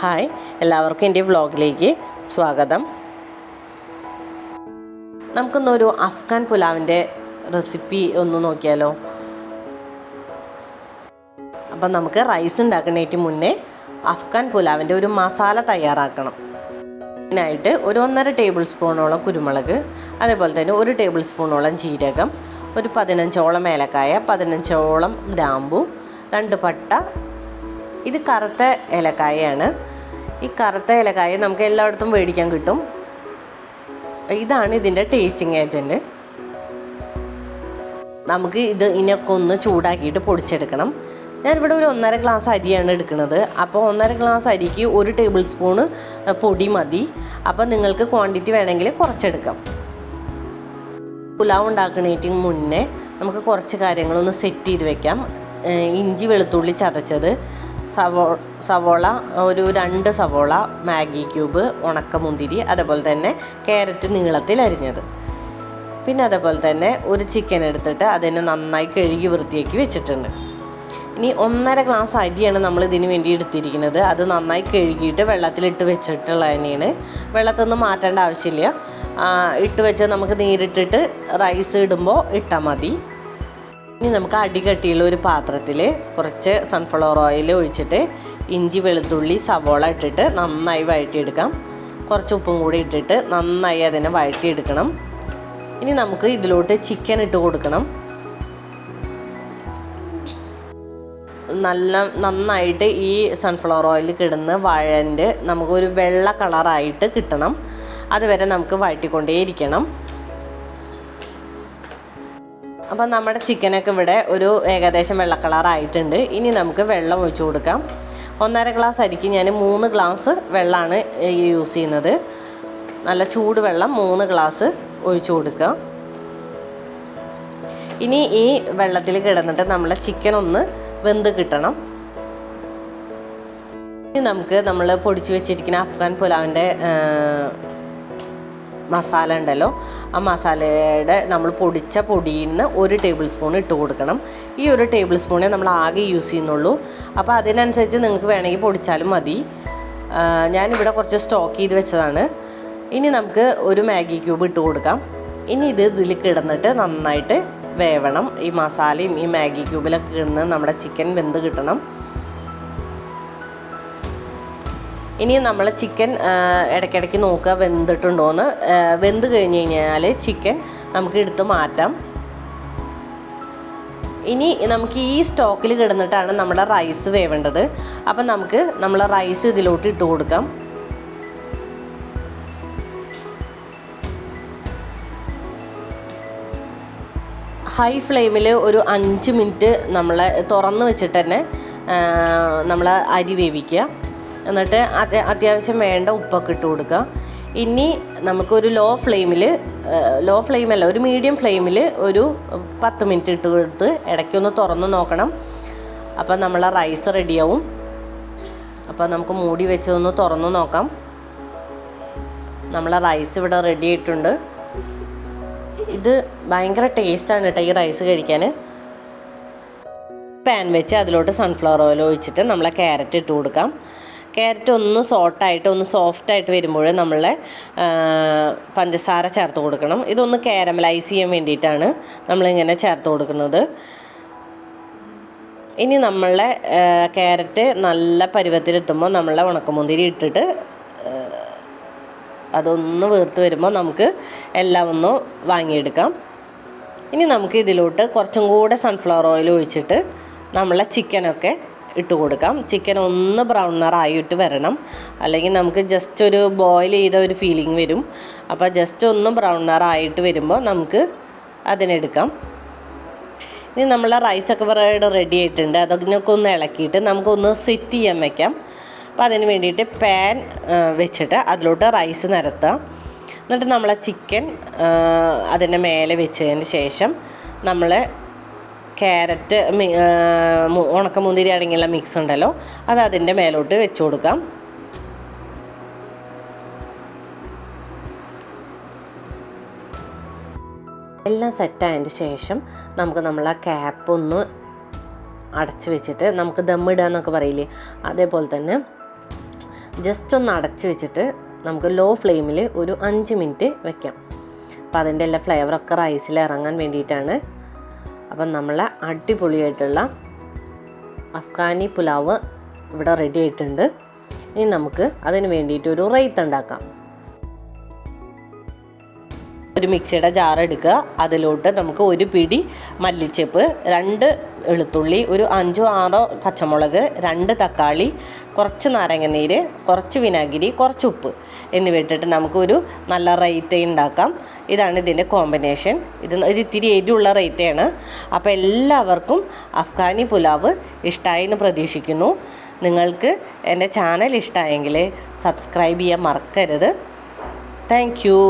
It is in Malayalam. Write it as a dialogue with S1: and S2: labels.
S1: ഹായ്, എല്ലാവർക്കും എൻ്റെ വ്ലോഗിലേക്ക് സ്വാഗതം. നമുക്കൊന്നൊരു അഫ്ഗാൻ പുലാവിൻ്റെ റെസിപ്പി ഒന്ന് നോക്കിയാലോ. അപ്പം നമുക്ക് റൈസ് ഉണ്ടാക്കുന്നതിന് മുന്നേ അഫ്ഗാൻ പുലാവിൻ്റെ ഒരു മസാല തയ്യാറാക്കണം. അതിനായിട്ട് ഒരു 1.5 ടേബിൾ സ്പൂണോളം കുരുമുളക്, അതേപോലെ തന്നെ 1 ടേബിൾ സ്പൂണോളം ജീരകം, ഒരു 15ഓളം ഏലക്കായ, 15ഓളം ഗ്രാമ്പു, 2 പട്ട. ഇത് കറുത്ത ഏലക്കായയാണ്. ഈ കറുത്ത ഏലക്കായ നമുക്ക് എല്ലായിടത്തും മേടിക്കാൻ കിട്ടും. ഇതാണ് ഇതിൻ്റെ ടേസ്റ്റിംഗ് ഏജൻറ്റ്. നമുക്ക് ഇതിനൊക്കെ ഒന്ന് ചൂടാക്കിയിട്ട് പൊടിച്ചെടുക്കണം. ഞാനിവിടെ ഒരു 1.5 ഗ്ലാസ് അരിയാണ് എടുക്കുന്നത്. അപ്പോൾ 1.5 ഗ്ലാസ് അരിക്ക് 1 ടേബിൾ സ്പൂണ് പൊടി മതി. അപ്പോൾ നിങ്ങൾക്ക് ക്വാണ്ടിറ്റി വേണമെങ്കിൽ കുറച്ചെടുക്കാം. പുലാവ് ഉണ്ടാക്കുന്നതിന് മുന്നേ നമുക്ക് കുറച്ച് കാര്യങ്ങളൊന്ന് സെറ്റ് ചെയ്ത് വെക്കാം. ഇഞ്ചി വെളുത്തുള്ളി ചതച്ചത്, സവോള ഒരു 2 സവോള, മാഗി ക്യൂബ്, ഉണക്കമുന്തിരി, അതേപോലെ തന്നെ ക്യാരറ്റ് നീളത്തിൽ അരിഞ്ഞത്. പിന്നെ അതേപോലെ തന്നെ ഒരു ചിക്കൻ എടുത്തിട്ട് അതിനെ നന്നായി കഴുകി വൃത്തിയാക്കി വെച്ചിട്ടുണ്ട്. ഇനി 1.5 ഗ്ലാസ് അരിയാണ് നമ്മൾ ഇതിന് വേണ്ടി എടുത്തിരിക്കുന്നത്. അത് നന്നായി കഴുകിയിട്ട് വെള്ളത്തിലിട്ട് വെച്ചിട്ടുള്ള തന്നെയാണ്. വെള്ളത്തിൽ നിന്ന് മാറ്റേണ്ട ആവശ്യമില്ല. ഇട്ട് വെച്ച് നമുക്ക് നേരിട്ടിട്ട് റൈസ് ഇടുമ്പോൾ ഇട്ടാൽ മതി. ഇനി നമുക്ക് അടികട്ടിയുള്ള ഒരു പാത്രത്തിൽ കുറച്ച് സൺഫ്ലവർ ഓയിൽ ഒഴിച്ചിട്ട് ഇഞ്ചി വെളുത്തുള്ളി സവോള ഇട്ടിട്ട് നന്നായി വഴറ്റിയെടുക്കാം. കുറച്ച് ഉപ്പും കൂടി ഇട്ടിട്ട് നന്നായി അതിനെ വഴറ്റിയെടുക്കണം. ഇനി നമുക്ക് ഇതിലോട്ട് ചിക്കൻ ഇട്ട് കൊടുക്കണം. നന്നായിട്ട് ഈ സൺഫ്ലവർ ഓയിൽ കിടന്ന് വഴണ്ട് നമുക്കൊരു വെള്ള കളറായിട്ട് കിട്ടണം. അതുവരെ നമുക്ക് വഴറ്റിക്കൊണ്ടേയിരിക്കണം. അപ്പം നമ്മുടെ ചിക്കനൊക്കെ ഇവിടെ ഒരു ഏകദേശം വെള്ള കളറായിട്ടുണ്ട്. ഇനി നമുക്ക് വെള്ളം ഒഴിച്ചു കൊടുക്കാം. 1.5 ഗ്ലാസ് അരിക്ക് ഞാൻ 3 ഗ്ലാസ് വെള്ളമാണ് യൂസ് ചെയ്യുന്നത്. നല്ല ചൂട് വെള്ളം 3 ഗ്ലാസ് ഒഴിച്ചു കൊടുക്കുക. ഇനി ഈ വെള്ളത്തിൽ കിടന്നിട്ട് നമ്മളെ ചിക്കൻ ഒന്ന് വെന്ത് കിട്ടണം. ഇനി നമുക്ക് നമ്മൾ പൊടിച്ച് വെച്ചിരിക്കുന്ന അഫ്ഗാൻ പുലാവിൻ്റെ മസാല ഉണ്ടല്ലോ, ആ മസാലയുടെ നമ്മൾ പൊടിച്ച പൊടിയിൽ നിന്ന് 1 ടേബിൾ സ്പൂൺ ഇട്ട് കൊടുക്കണം. ഈ 1 ടേബിൾ സ്പൂണേ നമ്മൾ ആകെ യൂസ് ചെയ്യുന്നുള്ളൂ. അപ്പോൾ അതിനനുസരിച്ച് നിങ്ങൾക്ക് വേണമെങ്കിൽ പൊടിച്ചാലും മതി. ഞാനിവിടെ കുറച്ച് സ്റ്റോക്ക് ചെയ്ത് വെച്ചതാണ്. ഇനി നമുക്ക് ഒരു മാഗി ക്യൂബ് ഇട്ട് കൊടുക്കാം. ഇനി ഇതിൽ കിടന്നിട്ട് നന്നായിട്ട് വേവണം. ഈ മസാലയും ഈ മാഗി ക്യൂബിലൊക്കെ കിടന്ന് നമ്മുടെ ചിക്കൻ വെന്ത് കിട്ടണം. ഇനി നമ്മൾ ചിക്കൻ ഇടയ്ക്കിടയ്ക്ക് നോക്കുക വെന്തിട്ടുണ്ടോയെന്ന്. വെന്ത് കഴിഞ്ഞ് കഴിഞ്ഞാൽ ചിക്കൻ നമുക്ക് എടുത്ത് മാറ്റാം. ഇനി നമുക്ക് ഈ സ്റ്റോക്കിൽ കിടന്നിട്ടാണ് നമ്മുടെ റൈസ് വേവേണ്ടത്. അപ്പം നമുക്ക് നമ്മൾ റൈസ് ഇതിലോട്ട് ഇട്ട് കൊടുക്കാം. ഹൈ ഫ്ലെയിമിൽ ഒരു 5 മിനിറ്റ് നമ്മൾ തുറന്ന് വെച്ചിട്ട് തന്നെ നമ്മൾ അരി വേവിക്കുക. എന്നിട്ട് അത്യാവശ്യം വേണ്ട ഉപ്പൊക്കെ ഇട്ട് കൊടുക്കുക. ഇനി നമുക്കൊരു ലോ ഫ്ലെയിമല്ല, ഒരു മീഡിയം ഫ്ലെയിമിൽ ഒരു 10 മിനിറ്റ് ഇട്ട് കൊടുത്ത് ഇടയ്ക്കൊന്ന് തുറന്ന് നോക്കണം. അപ്പോൾ നമ്മളെ റൈസ് റെഡിയാവും. അപ്പോൾ നമുക്ക് മൂടി വെച്ച് ഒന്ന് തുറന്ന് നോക്കാം. നമ്മളെ റൈസ് ഇവിടെ റെഡി ആയിട്ടുണ്ട്. ഇത് ഭയങ്കര ടേസ്റ്റാണ് കേട്ടോ ഈ റൈസ് കഴിക്കാൻ. പാൻ വെച്ച് അതിലോട്ട് സൺഫ്ലവർ ഓയിൽ ഒഴിച്ചിട്ട് നമ്മളെ ക്യാരറ്റ് ഇട്ട് കൊടുക്കാം. ക്യാരറ്റ് ഒന്ന് ഒന്ന് സോഫ്റ്റായിട്ട് വരുമ്പോൾ നമ്മളെ പഞ്ചസാര ചേർത്ത് കൊടുക്കണം. ഇതൊന്ന് കാരമലൈസ് ചെയ്യാൻ വേണ്ടിയിട്ടാണ് നമ്മളിങ്ങനെ ചേർത്ത് കൊടുക്കുന്നത്. ഇനി നമ്മളെ ക്യാരറ്റ് നല്ല പരുവത്തിലെത്തുമ്പോൾ നമ്മളെ ഉണക്കമുന്തിരി ഇട്ടിട്ട് അതൊന്ന് വീർത്ത് വരുമ്പോൾ നമുക്ക് എല്ലാം ഒന്ന് വാങ്ങിയെടുക്കാം. ഇനി നമുക്ക് ഇതിലോട്ട് കുറച്ചും കൂടെ സൺഫ്ലവർ ഓയിൽ ഒഴിച്ചിട്ട് നമ്മളെ ചിക്കനൊക്കെ ഇട്ട് കൊടുക്കാം. ചിക്കൻ ഒന്ന് ബ്രൗൺ നിറായിട്ട് വരണം, അല്ലെങ്കിൽ നമുക്ക് ജസ്റ്റ് ഒരു ബോയിൽ ചെയ്ത ഒരു ഫീലിംഗ് വരും. അപ്പോൾ ജസ്റ്റ് ഒന്ന് ബ്രൗൺ നിറായിട്ട് വരുമ്പോൾ നമുക്ക് അതിനെടുക്കാം. ഇനി നമ്മളെ റൈസൊക്കെ റെഡി ആയിട്ടുണ്ട്. അതൊക്കെ ഒന്ന് ഇളക്കിയിട്ട് നമുക്കൊന്ന് സെറ്റ് ചെയ്യാൻ വയ്ക്കാം. അപ്പോൾ അതിന് വേണ്ടിയിട്ട് പാൻ വെച്ചിട്ട് അതിലോട്ട് റൈസ് നിരത്തുക. എന്നിട്ട് നമ്മളെ ചിക്കൻ അതിൻ്റെ മേലെ വെച്ചതിന് ശേഷം നമ്മൾ ക്യാരറ്റ് ഉണക്കമുന്തിരി അടങ്ങിയുള്ള മിക്സ് ഉണ്ടല്ലോ, അത് അതിൻ്റെ മേലോട്ട് വെച്ച് കൊടുക്കാം. എല്ലാം സെറ്റായതിന് ശേഷം നമുക്ക് നമ്മളെ ക്യാപ്പ് ഒന്ന് അടച്ച് വെച്ചിട്ട് നമുക്ക് ദമ്മിടുക എന്നൊക്കെ പറയില്ലേ, അതേപോലെ തന്നെ ജസ്റ്റ് ഒന്ന് അടച്ച് വെച്ചിട്ട് നമുക്ക് ലോ ഫ്ലെയിമിൽ ഒരു 5 മിനിറ്റ് വെക്കാം. അപ്പോൾ അതിൻ്റെ എല്ലാ ഫ്ലേവറൊക്കെ റൈസിൽ ഇറങ്ങാൻ വേണ്ടിയിട്ടാണ്. അപ്പം നമ്മളെ അടിപൊളിയായിട്ടുള്ള അഫ്ഗാനി പുലാവ് ഇവിടെ റെഡി ആയിട്ടുണ്ട്. ഇനി നമുക്ക് അതിന് വേണ്ടിയിട്ട് ഒരു റൈത്ത ഉണ്ടാക്കാം. ഒരു മിക്സിയുടെ ജാർ എടുക്കുക. അതിലോട്ട് നമുക്ക് ഒരു പിടി മല്ലിച്ചപ്പ്, 2 വെളുത്തുള്ളി, ഒരു 5-6 പച്ചമുളക്, 2 തക്കാളി, കുറച്ച് നാരങ്ങനീര്, കുറച്ച് വിനാഗിരി, കുറച്ച് ഉപ്പ് എന്നിവ ഇട്ടിട്ട് നമുക്കൊരു നല്ല റൈത്ത ഉണ്ടാക്കാം. ഇതാണ് ഇതിൻ്റെ കോമ്പിനേഷൻ. ഇത് ഒരു ഇത്തിരി എരിവുള്ള റൈത്തയാണ്. അപ്പോൾ എല്ലാവർക്കും അഫ്ഗാനി പുലാവ് ഇഷ്ടമായി എന്ന് പ്രതീക്ഷിക്കുന്നു. നിങ്ങൾക്ക് എൻ്റെ ചാനൽ ഇഷ്ടമായെങ്കിൽ സബ്സ്ക്രൈബ് ചെയ്യാൻ മറക്കരുത്. Thank you.